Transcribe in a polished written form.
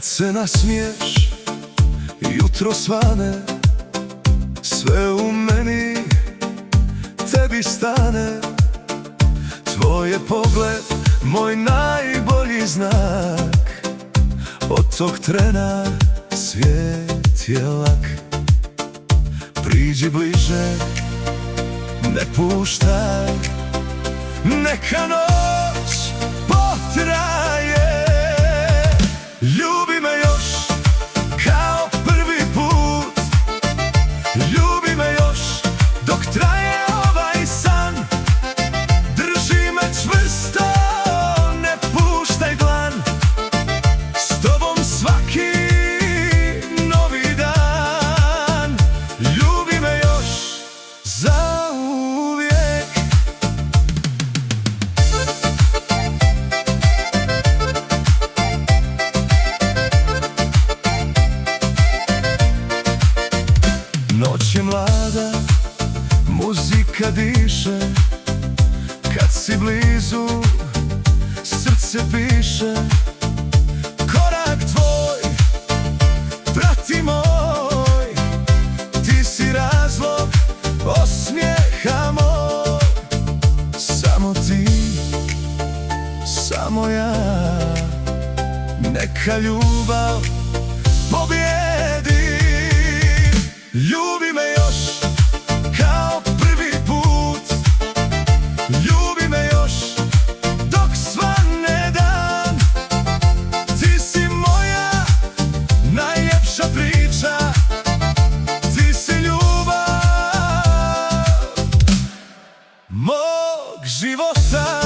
se nasmiješ, jutro svane, sve u meni tebi stane. Tvoj je pogled moj najbolji znak, od tog trena svijet je lak. Priđi bliže, ne puštaj, neka noć potraje. Ljubi me još kao prvi put, ljubi me još dok traje ovaj san. Drži me čvrsto, ne puštaj dlan, s tobom svaki novi dan. Ljubi me još zauvijek. Noć je mlada, muzika diše, kad si blizu, srce piše. Korak tvoj, prati moj, ti si razlog osmijeha moj. Samo ti, samo ja, neka ljubav pobjedi. Ljubi me još kao prvi put, ljubi me još dok svane dan. Ti si moja najljepša priča, ti si ljubav mog života.